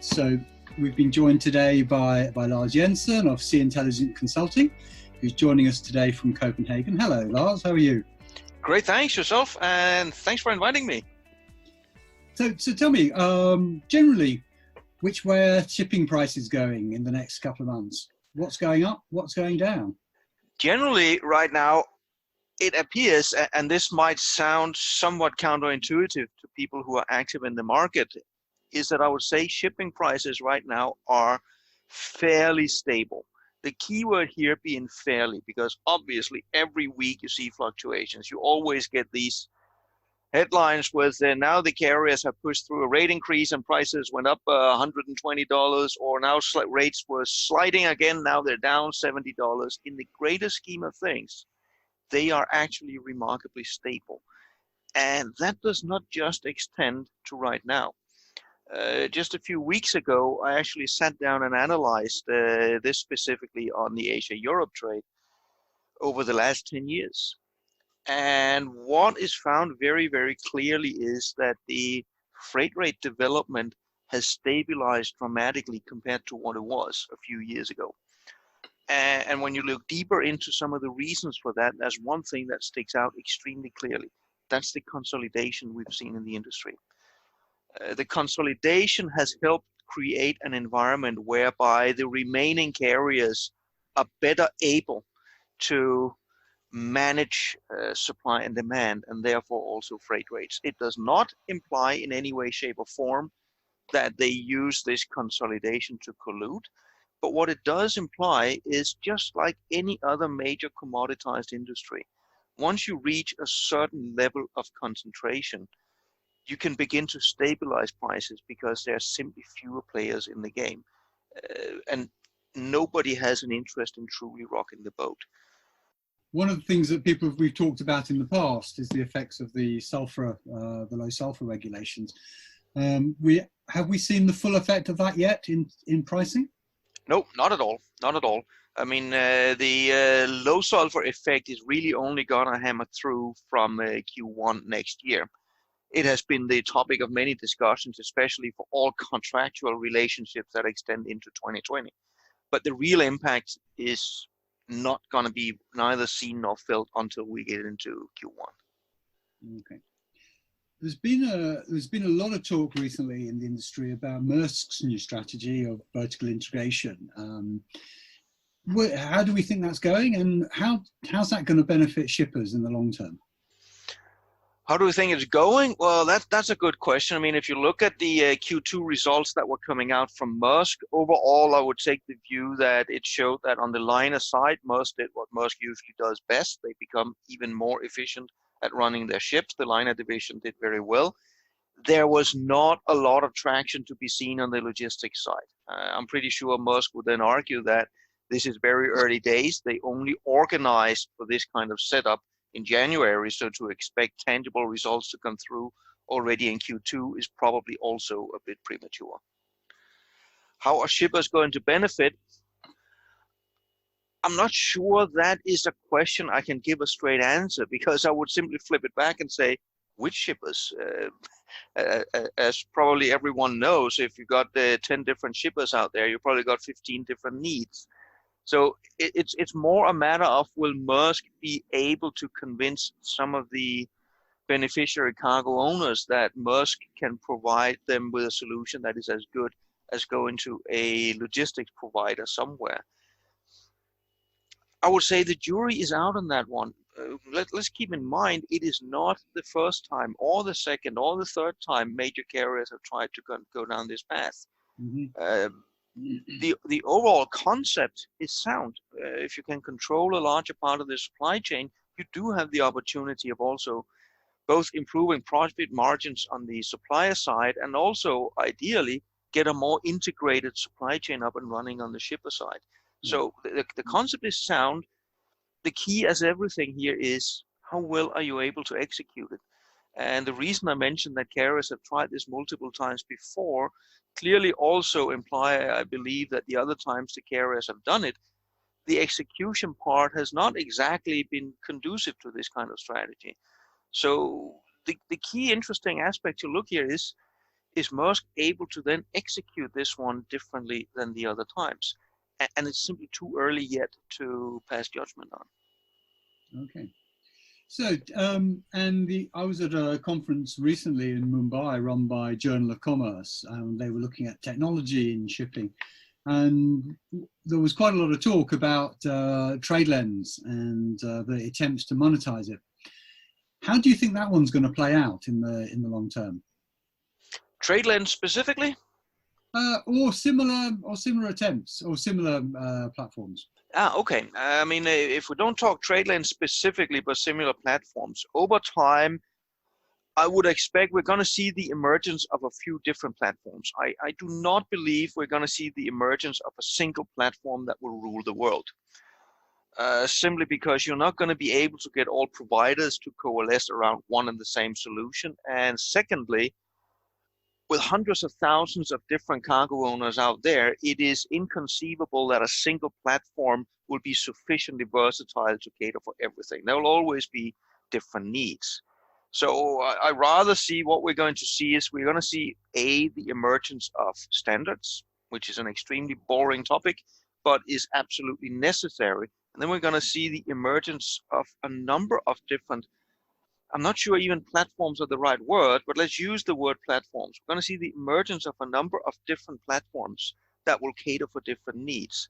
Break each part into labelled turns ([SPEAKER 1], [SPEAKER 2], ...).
[SPEAKER 1] So we've been joined today by Lars Jensen of SeaIntelligence Consulting, who's joining us today from Copenhagen. Hello, Lars. How are you?
[SPEAKER 2] Great, thanks yourself, and thanks for inviting me.
[SPEAKER 1] So tell me, generally, which way are shipping prices going in the next couple of months? What's going up? What's going down?
[SPEAKER 2] Generally, right now, it appears, and this might sound somewhat counterintuitive to people who are active in the market, is that I would say shipping prices right now are fairly stable. The key word here being fairly, because obviously every week you see fluctuations. You always get these headlines with now the carriers have pushed through a rate increase and prices went up $120, or now rates were sliding again, now they're down $70. In the greater scheme of things, they are actually remarkably stable. And that does not just extend to right now. Just a few weeks ago, I actually sat down and analyzed this specifically on the Asia-Europe trade over the last 10 years. And what is found very, very clearly is that the freight rate development has stabilized dramatically compared to what it was a few years ago. And when you look deeper into some of the reasons for that, there's one thing that sticks out extremely clearly. That's the consolidation we've seen in the industry. The consolidation has helped create an environment whereby the remaining carriers are better able to manage supply and demand, and therefore also freight rates. It does not imply in any way, shape, or form that they use this consolidation to collude. But what it does imply is, just like any other major commoditized industry, once you reach a certain level of concentration, you can begin to stabilize prices because there are simply fewer players in the game. And nobody has an interest in truly rocking the boat.
[SPEAKER 1] One of the things that we've talked about in the past is the effects of the low sulfur regulations. Have we seen the full effect of that yet in pricing?
[SPEAKER 2] No, not at all. Not at all. I mean, the low sulfur effect is really only gonna hammer through from Q1 next year. It has been the topic of many discussions, especially for all contractual relationships that extend into 2020. But the real impact is not going to be neither seen nor felt until we get into Q1.
[SPEAKER 1] Okay. There's been a lot of talk recently in the industry about Maersk's new strategy of vertical integration. How do we think that's going, and how's that going to benefit shippers in the long term?
[SPEAKER 2] How do we think it's going? Well, that's a good question. I mean, if you look at the Q2 results that were coming out from Maersk, overall, I would take the view that it showed that on the liner side, Maersk did what Maersk usually does best. They become even more efficient at running their ships. The liner division did very well. There was not a lot of traction to be seen on the logistics side. I'm pretty sure Maersk would then argue that this is very early days. They only organized for this kind of setup in January, so to expect tangible results to come through already in Q2 is probably also a bit premature. How are shippers going to benefit? I'm not sure that is a question I can give a straight answer, because I would simply flip it back and say, which shippers? As probably everyone knows, if you've got 10 different shippers out there, you've probably got 15 different needs. So it's more a matter of, will Maersk be able to convince some of the beneficiary cargo owners that Maersk can provide them with a solution that is as good as going to a logistics provider somewhere? I would say the jury is out on that one. Let's keep in mind, it is not the first time or the second or the third time major carriers have tried to go down this path. Mm-hmm. The overall concept is sound. If you can control a larger part of the supply chain, you do have the opportunity of also both improving profit margins on the supplier side and also ideally get a more integrated supply chain up and running on the shipper side. So the concept is sound. The key, as everything here, is how well are you able to execute it? And the reason I mentioned that carriers have tried this multiple times before clearly also imply, I believe, that the other times the carriers have done it, the execution part has not exactly been conducive to this kind of strategy. So the key interesting aspect to look here is, is Maersk able to then execute this one differently than the other times? And it's simply too early yet to pass judgment on.
[SPEAKER 1] Okay. So, I was at a conference recently in Mumbai run by Journal of Commerce, and they were looking at technology in shipping. And there was quite a lot of talk about TradeLens and the attempts to monetize it. How do you think that one's going to play out in the long term?
[SPEAKER 2] TradeLens specifically?
[SPEAKER 1] Or similar attempts or similar platforms.
[SPEAKER 2] Okay. I mean, if we don't talk TradeLens specifically, but similar platforms, over time, I would expect we're going to see the emergence of a few different platforms. I do not believe we're going to see the emergence of a single platform that will rule the world. Simply because you're not going to be able to get all providers to coalesce around one and the same solution. And secondly, with hundreds of thousands of different cargo owners out there, it is inconceivable that a single platform will be sufficiently versatile to cater for everything. There will always be different needs. So I rather see what we're going to see is we're going to see the emergence of standards, which is an extremely boring topic, but is absolutely necessary. And then we're going to see the emergence of a number of different, I'm not sure even platforms are the right word, but let's use the word platforms. We're going to see the emergence of a number of different platforms that will cater for different needs.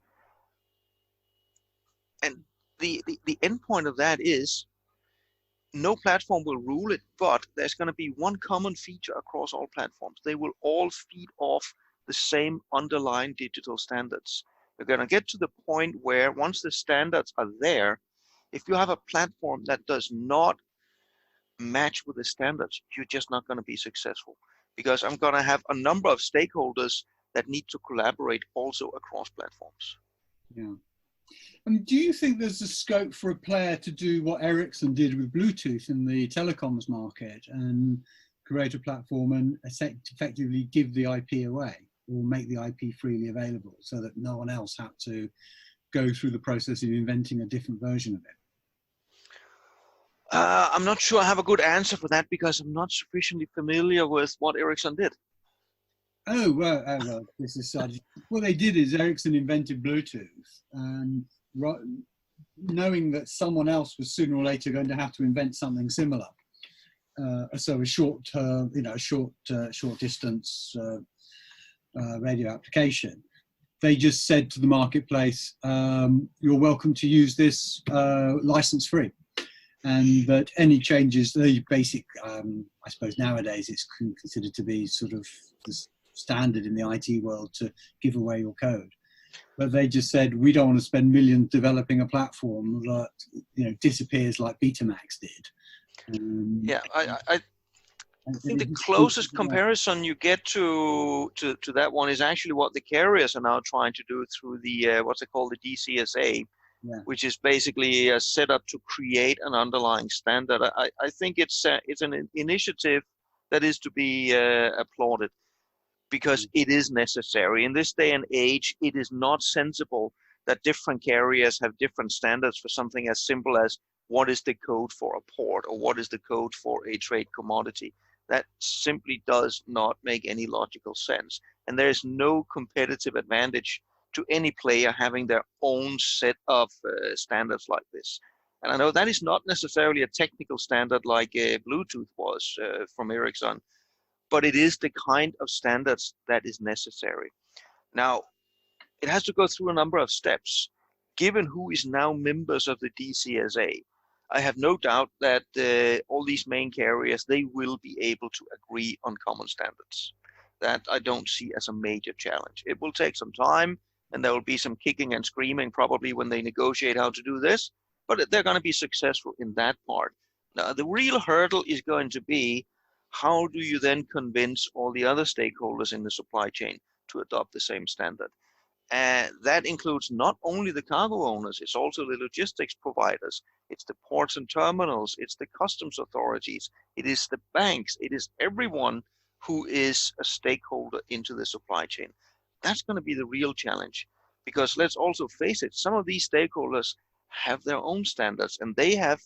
[SPEAKER 2] And the end point of that is no platform will rule it, but there's going to be one common feature across all platforms. They will all feed off the same underlying digital standards. We're going to get to the point where once the standards are there, if you have a platform that does not match with the standards, you're just not going to be successful, because I'm going to have a number of stakeholders that need to collaborate also across platforms.
[SPEAKER 1] Yeah. Do you think there's a scope for a player to do what Ericsson did with Bluetooth in the telecoms market and create a platform and effectively give the IP away or make the IP freely available so that no one else had to go through the process of inventing a different version of it?
[SPEAKER 2] I'm not sure I have a good answer for that because I'm not sufficiently familiar with what Ericsson did.
[SPEAKER 1] Oh, well, this is such. What they did is Ericsson invented Bluetooth, and knowing that someone else was sooner or later going to have to invent something similar. So a short distance radio application. They just said to the marketplace, you're welcome to use this license free. And that any changes, the basic, I suppose nowadays it's considered to be sort of the standard in the IT world to give away your code. But they just said, we don't want to spend millions developing a platform that, disappears like Betamax did.
[SPEAKER 2] Yeah, I think the closest comparison you get to that one is actually what the carriers are now trying to do through the, what's it called, the DCSA. Yeah. Which is basically a setup to create an underlying standard. I think it's an initiative that is to be applauded because it is necessary. In this day and age, it is not sensible that different carriers have different standards for something as simple as what is the code for a port or what is the code for a trade commodity. That simply does not make any logical sense. And there is no competitive advantage to any player having their own set of standards like this. And I know that is not necessarily a technical standard like Bluetooth was from Ericsson, but it is the kind of standards that is necessary. Now, it has to go through a number of steps. Given who is now members of the DCSA, I have no doubt that all these main carriers, they will be able to agree on common standards. That I don't see as a major challenge. It will take some time, and there will be some kicking and screaming probably when they negotiate how to do this, but they're going to be successful in that part. Now, the real hurdle is going to be, how do you then convince all the other stakeholders in the supply chain to adopt the same standard? And that includes not only the cargo owners, it's also the logistics providers, it's the ports and terminals, it's the customs authorities, it is the banks, it is everyone who is a stakeholder into the supply chain. That's going to be the real challenge, because let's also face it, some of these stakeholders have their own standards, and they have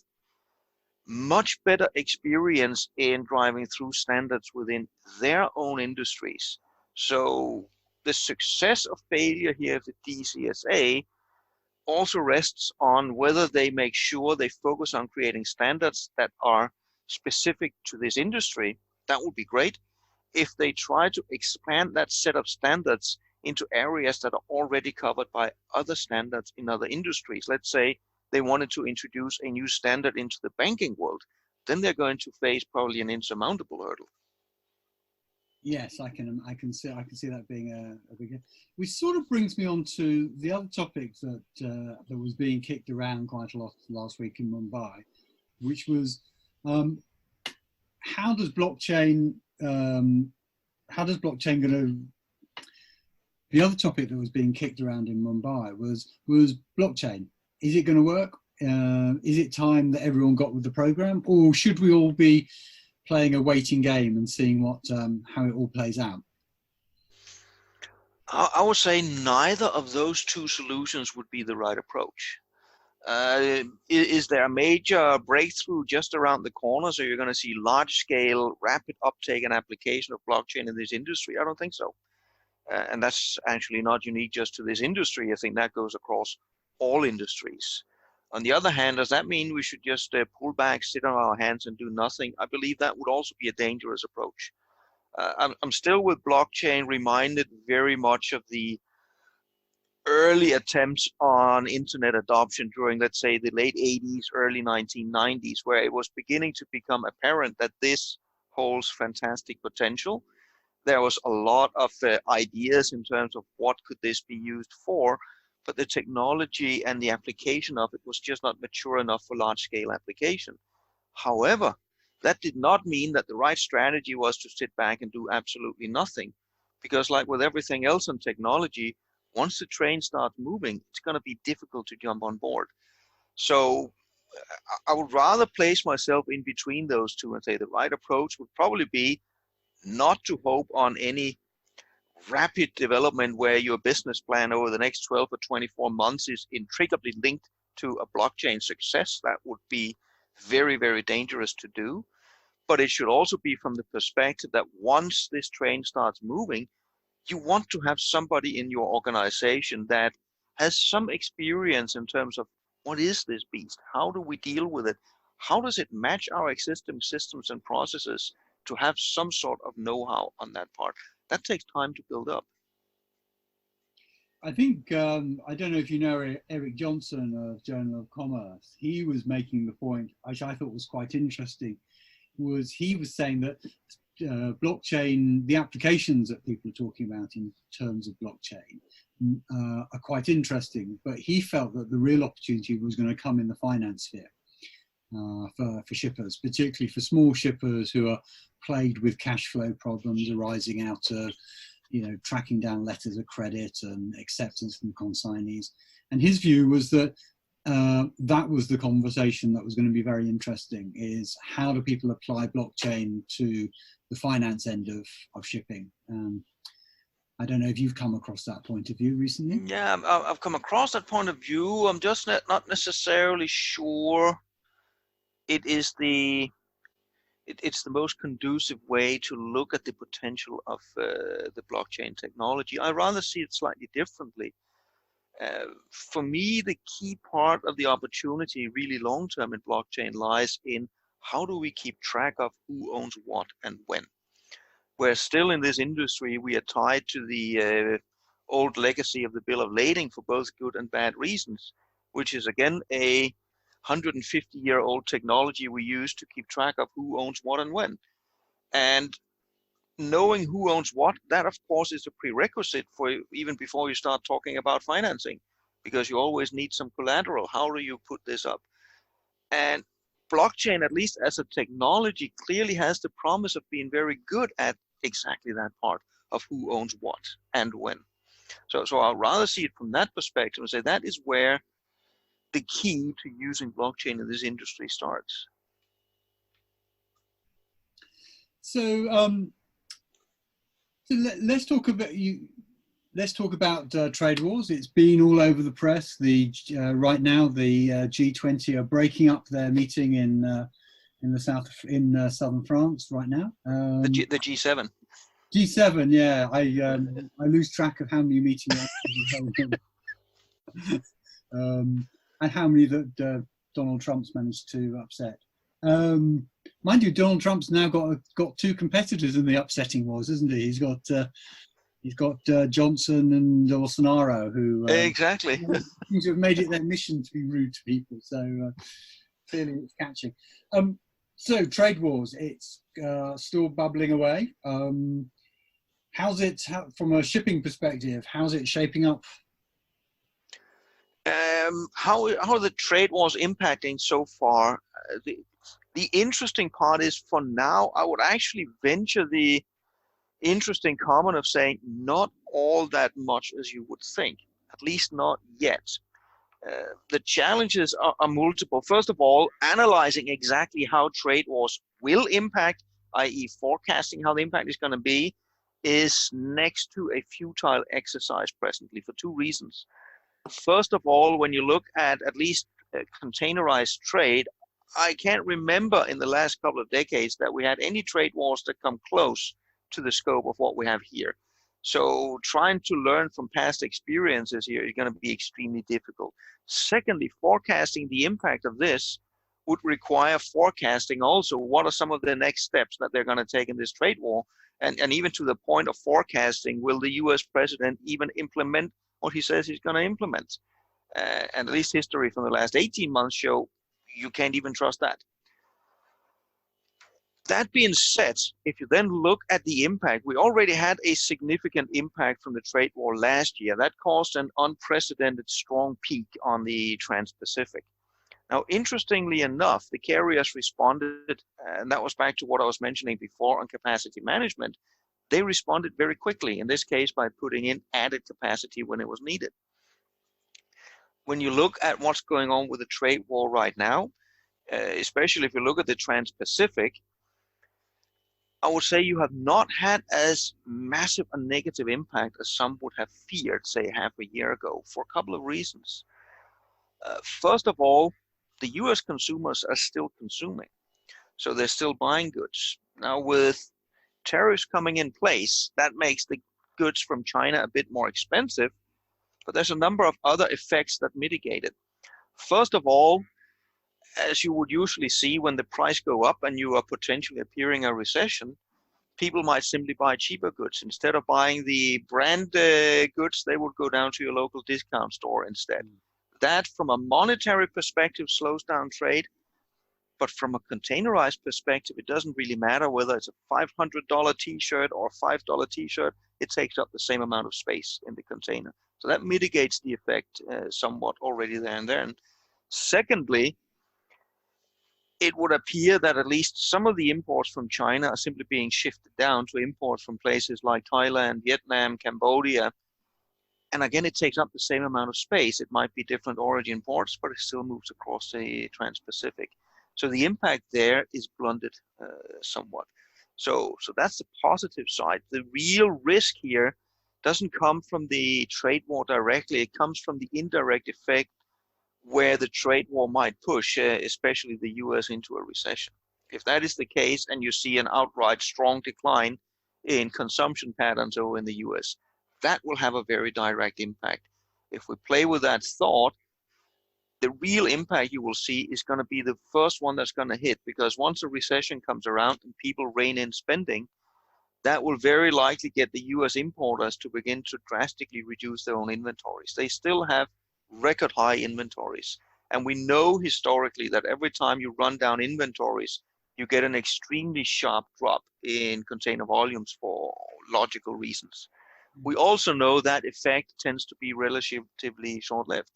[SPEAKER 2] much better experience in driving through standards within their own industries. So the success of failure here of the DCSA also rests on whether they make sure they focus on creating standards that are specific to this industry. That would be great. If they try to expand that set of standards into areas that are already covered by other standards in other industries, let's say they wanted to introduce a new standard into the banking world, then they're going to face probably an insurmountable hurdle.
[SPEAKER 1] Yes, I can see that being a big. Which sort of brings me on to the other topic that that was being kicked around quite a lot last week in Mumbai, which was how does blockchain going to. The other topic that was being kicked around in Mumbai was blockchain. Is it going to work? Is it time that everyone got with the program, or should we all be playing a waiting game and seeing what how it all plays out?
[SPEAKER 2] I would say neither of those two solutions would be the right approach. Is there a major breakthrough just around the corner, so you're going to see large-scale, rapid uptake and application of blockchain in this industry? I don't think so. And that's actually not unique just to this industry. I think that goes across all industries. On the other hand, does that mean we should just pull back, sit on our hands and do nothing? I believe that would also be a dangerous approach. I'm still with blockchain reminded very much of the early attempts on internet adoption during, let's say, the late 80s, early 1990s, where it was beginning to become apparent that this holds fantastic potential. There was a lot of ideas in terms of what could this be used for, but the technology and the application of it was just not mature enough for large-scale application. However, that did not mean that the right strategy was to sit back and do absolutely nothing, because like with everything else in technology, once the train starts moving, it's going to be difficult to jump on board. So I would rather place myself in between those two and say the right approach would probably be not to hope on any rapid development where your business plan over the next 12 or 24 months is intricately linked to a blockchain success. That would be very, very dangerous to do. But it should also be from the perspective that once this train starts moving, you want to have somebody in your organization that has some experience in terms of what is this beast? How do we deal with it? How does it match our existing systems and processes to have some sort of know-how on that part? That takes time to build up.
[SPEAKER 1] I think, I don't know if you know Eric Johnson of Journal of Commerce, he was making the point, which I thought was quite interesting, was he was saying that blockchain, the applications that people are talking about in terms of blockchain are quite interesting, but he felt that the real opportunity was going to come in the finance sphere for shippers, particularly for small shippers who are plagued with cash flow problems arising out of, tracking down letters of credit and acceptance from consignees. And his view was that that was the conversation that was going to be very interesting, is how do people apply blockchain to the finance end of shipping? I don't know if you've come across that point of view recently.
[SPEAKER 2] Yeah, I've come across that point of view. I'm just not necessarily sure it's the most conducive way to look at the potential of the blockchain technology. I rather see it slightly differently. For me, the key part of the opportunity really long-term in blockchain lies in how do we keep track of who owns what and when. Where still in this industry, we are tied to the old legacy of the bill of lading for both good and bad reasons, which is again a 150-year-old technology we use to keep track of who owns what and when. And knowing who owns what, that of course is a prerequisite for even before you start talking about financing, because you always need some collateral. How do you put this up? And blockchain, at least as a technology, clearly has the promise of being very good at exactly that part of who owns what and when. So I'd rather see it from that perspective and say that is where the key to using blockchain in this industry starts.
[SPEAKER 1] So, let's talk about trade wars. It's been all over the press. Right now, the G20 are breaking up their meeting in the south, in southern France right now.
[SPEAKER 2] The G7.
[SPEAKER 1] G7, yeah. I lose track of how many meetings and how many that Donald Trump's managed to upset. Mind you, Donald Trump's now got two competitors in the upsetting wars, isn't he? He's got Johnson and Bolsonaro, who
[SPEAKER 2] exactly
[SPEAKER 1] seem to have made it their mission to be rude to people. So clearly, it's catching. So trade wars, it's still bubbling away. How's it from a shipping perspective? How's it shaping up?
[SPEAKER 2] How are the trade wars impacting so far? The interesting part is, for now, I would actually venture the interesting comment of saying not all that much as you would think, at least not yet. The challenges are multiple. First of all, analyzing exactly how trade wars will impact, i.e. forecasting how the impact is going to be, is next to a futile exercise presently for two reasons. First of all, when you look at least containerized trade, I can't remember in the last couple of decades that we had any trade wars that come close to the scope of what we have here. So trying to learn from past experiences here is going to be extremely difficult. Secondly, forecasting the impact of this would require forecasting also what are some of the next steps that they're going to take in this trade war. And even to the point of forecasting, will the US president even implement what he says he's going to implement? And at least history from the last 18 months show you can't even trust that. That being said, if you then look at the impact, we already had a significant impact from the trade war last year. That caused an unprecedented strong peak on the Trans-Pacific. Now, interestingly enough, the carriers responded, and that was back to what I was mentioning before on capacity management. They responded very quickly, in this case by putting in added capacity when it was needed. When you look at what's going on with the trade war right now, especially if you look at the Trans-Pacific, I would say you have not had as massive a negative impact as some would have feared, say, half a year ago, for a couple of reasons. First of all, the US consumers are still consuming, so they're still buying goods. Now, with tariffs coming in place, that makes the goods from China a bit more expensive, but there's a number of other effects that mitigate it. First of all, as you would usually see when the price go up and you are potentially appearing a recession, people might simply buy cheaper goods. Instead of buying the brand goods, they would go down to your local discount store instead. That, from a monetary perspective, slows down trade. But from a containerized perspective, it doesn't really matter whether it's a $500 t-shirt or a $5 t-shirt. It takes up the same amount of space in the container. So that mitigates the effect somewhat already there and there. And secondly, it would appear that at least some of the imports from China are simply being shifted down to imports from places like Thailand, Vietnam, Cambodia. And again, it takes up the same amount of space. It might be different origin ports, but it still moves across the Trans-Pacific. So the impact there is blunted somewhat. So that's the positive side. The real risk here doesn't come from the trade war directly. It comes from the indirect effect where the trade war might push, especially the US, into a recession. If that is the case and you see an outright strong decline in consumption patterns over in the US, that will have a very direct impact. If we play with that thought, the real impact you will see is going to be the first one that's going to hit, because once a recession comes around and people rein in spending, that will very likely get the US importers to begin to drastically reduce their own inventories. They still have record high inventories. And we know historically that every time you run down inventories, you get an extremely sharp drop in container volumes for logical reasons. We also know that effect tends to be relatively short-lived.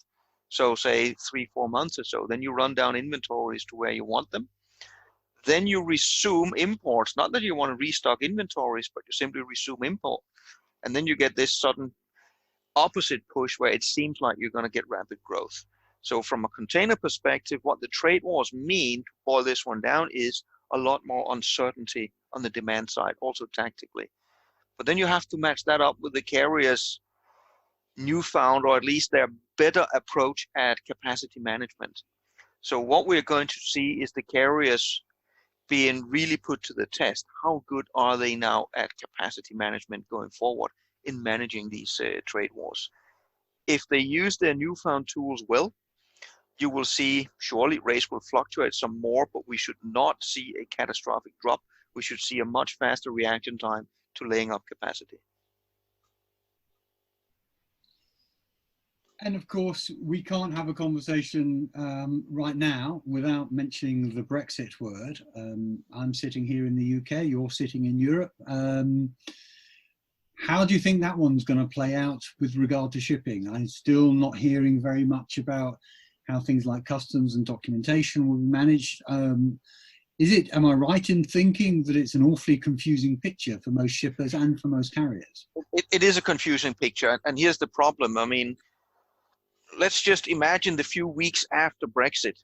[SPEAKER 2] So say 3-4 months or so, then you run down inventories to where you want them. Then you resume imports, not that you want to restock inventories, but you simply resume import. And then you get this sudden opposite push where it seems like you're going to get rapid growth. So from a container perspective, what the trade wars mean, to boil this one down, is a lot more uncertainty on the demand side, also tactically. But then you have to match that up with the carriers' newfound, or at least their better approach at capacity management. So what we're going to see is the carriers being really put to the test. How good are they now at capacity management going forward in managing these trade wars? If they use their newfound tools well, you will see surely rates will fluctuate some more, but we should not see a catastrophic drop. We should see a much faster reaction time to laying up capacity.
[SPEAKER 1] And of course, we can't have a conversation right now without mentioning the Brexit word. I'm sitting here in the UK, you're sitting in Europe. How do you think that one's going to play out with regard to shipping? I'm still not hearing very much about how things like customs and documentation will be managed. Am I right in thinking that it's an awfully confusing picture for most shippers and for most carriers?
[SPEAKER 2] It is a confusing picture, and here's the problem. I mean, let's just imagine the few weeks after Brexit.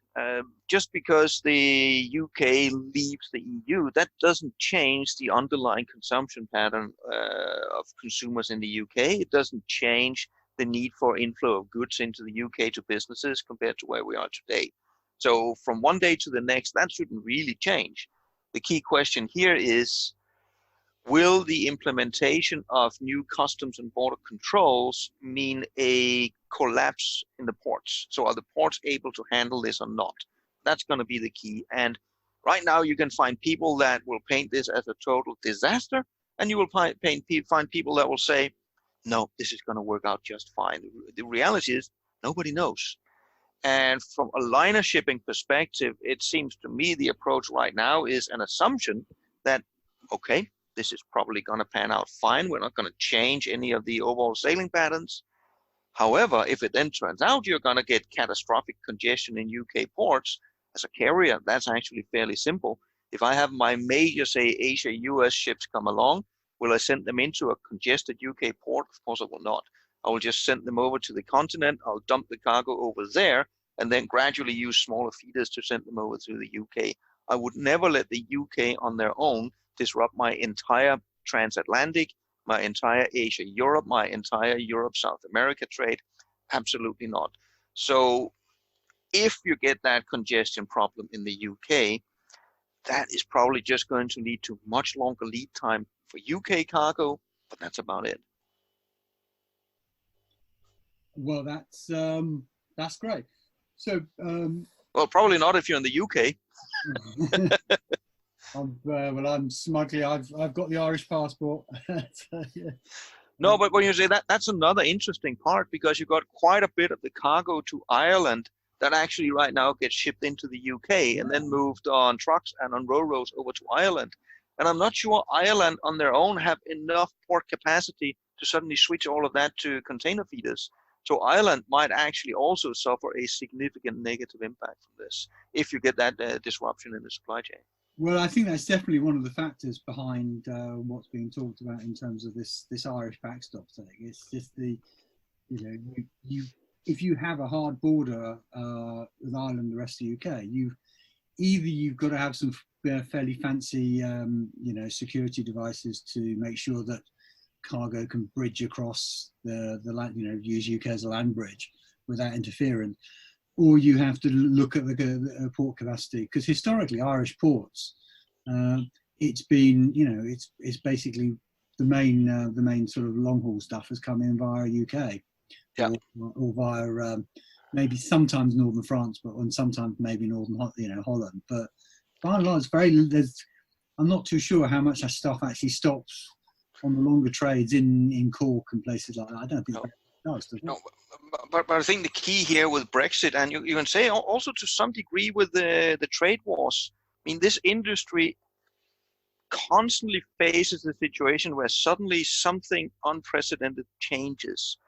[SPEAKER 2] Just because the UK leaves the EU, that doesn't change the underlying consumption pattern of consumers in the UK. It doesn't change the need for inflow of goods into the UK to businesses compared to where we are today. So from one day to the next, that shouldn't really change. The key question here is, will the implementation of new customs and border controls mean a collapse in the ports? So are the ports able to handle this or not? That's going to be the key. And right now you can find people that will paint this as a total disaster, and you will find people that will say, no, this is going to work out just fine. The reality is nobody knows. And from a liner shipping perspective, it seems to me the approach right now is an assumption that, okay, this is probably going to pan out fine. We're not going to change any of the overall sailing patterns. However, if it then turns out you're going to get catastrophic congestion in UK ports, as a carrier, that's actually fairly simple. If I have my major, say, Asia-US ships come along, will I send them into a congested UK port? Of course I will not. I will just send them over to the continent. I'll dump the cargo over there and then gradually use smaller feeders to send them over to the UK. I would never let the UK on their own disrupt my entire transatlantic, my entire Asia-Europe, my entire Europe-South America trade. Absolutely not. So if you get that congestion problem in the UK, that is probably just going to lead to much longer lead time for UK cargo, but that's about it.
[SPEAKER 1] Well, that's great. So,
[SPEAKER 2] well, probably not if you're in the UK.
[SPEAKER 1] Well, I'm smugly. I've got the Irish passport. So, yeah.
[SPEAKER 2] No, but when you say that, that's another interesting part, because you've got quite a bit of the cargo to Ireland that actually right now gets shipped into the UK and then moved on trucks and on ro-ros over to Ireland. And I'm not sure Ireland on their own have enough port capacity to suddenly switch all of that to container feeders. So Ireland might actually also suffer a significant negative impact from this if you get that disruption in the supply chain.
[SPEAKER 1] Well, I think that's definitely one of the factors behind what's being talked about in terms of this Irish backstop thing. It's just if you have a hard border with Ireland and the rest of the UK, you've got to have some fairly fancy security devices to make sure that cargo can bridge across the land, use UK as a land bridge without interference. Or you have to look at the port capacity, because historically Irish ports, it's been, it's basically the main sort of long haul stuff has come in via UK,
[SPEAKER 2] yeah,
[SPEAKER 1] or via maybe sometimes northern France, but sometimes maybe northern Holland. But by and large, I'm not too sure how much that stuff actually stops on the longer trades in Cork and places like that. I don't think that does.
[SPEAKER 2] No, but I think the key here with Brexit, and you can say also to some degree with the trade wars, I mean, this industry constantly faces a situation where suddenly something unprecedented changes.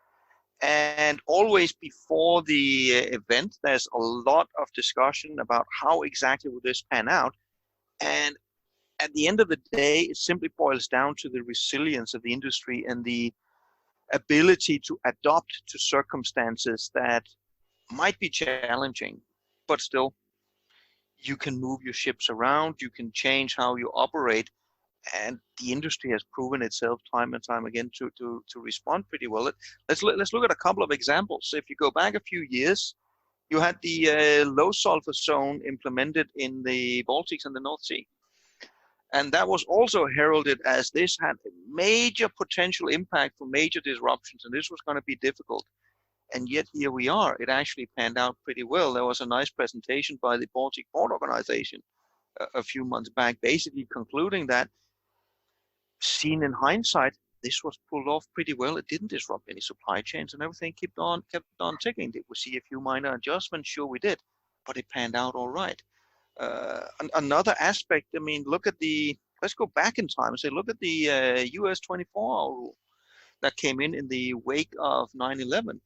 [SPEAKER 2] And always before the event, there's a lot of discussion about how exactly will this pan out. And at the end of the day, it simply boils down to the resilience of the industry and the ability to adapt to circumstances that might be challenging, but still you can move your ships around, you can change how you operate, and the industry has proven itself time and time again to respond pretty well. Let's look at a couple of examples. If you go back a few years, you had the low sulfur zone implemented in the Baltics and the North Sea. And that was also heralded as this had a major potential impact for major disruptions, and this was going to be difficult. And yet here we are. It actually panned out pretty well. There was a nice presentation by the Baltic Port Organization a few months back, basically concluding that, seen in hindsight, this was pulled off pretty well. It didn't disrupt any supply chains, and everything kept on ticking. Did we see a few minor adjustments? Sure we did, but it panned out all right. Another aspect, I mean, let's go back in time and say, look at the US 24-hour rule that came in the wake of 9/11.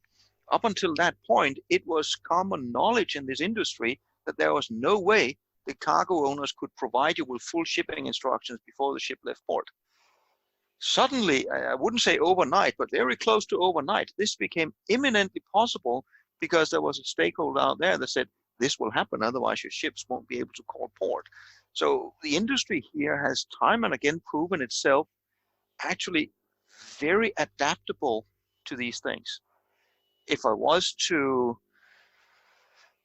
[SPEAKER 2] Up until that point, it was common knowledge in this industry that there was no way the cargo owners could provide you with full shipping instructions before the ship left port. Suddenly, I wouldn't say overnight, but very close to overnight, this became imminently possible because there was a stakeholder out there that said, this will happen, otherwise your ships won't be able to call port. So the industry here has time and again proven itself actually very adaptable to these things. If I was to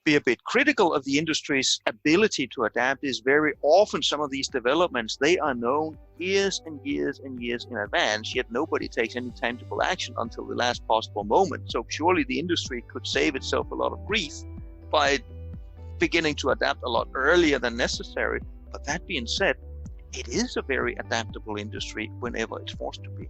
[SPEAKER 2] be a bit critical of the industry's ability to adapt, is very often some of these developments, they are known years and years and years in advance, yet nobody takes any tangible action until the last possible moment. So surely the industry could save itself a lot of grief by beginning to adapt a lot earlier than necessary. But that being said, it is a very adaptable industry whenever it's forced to be.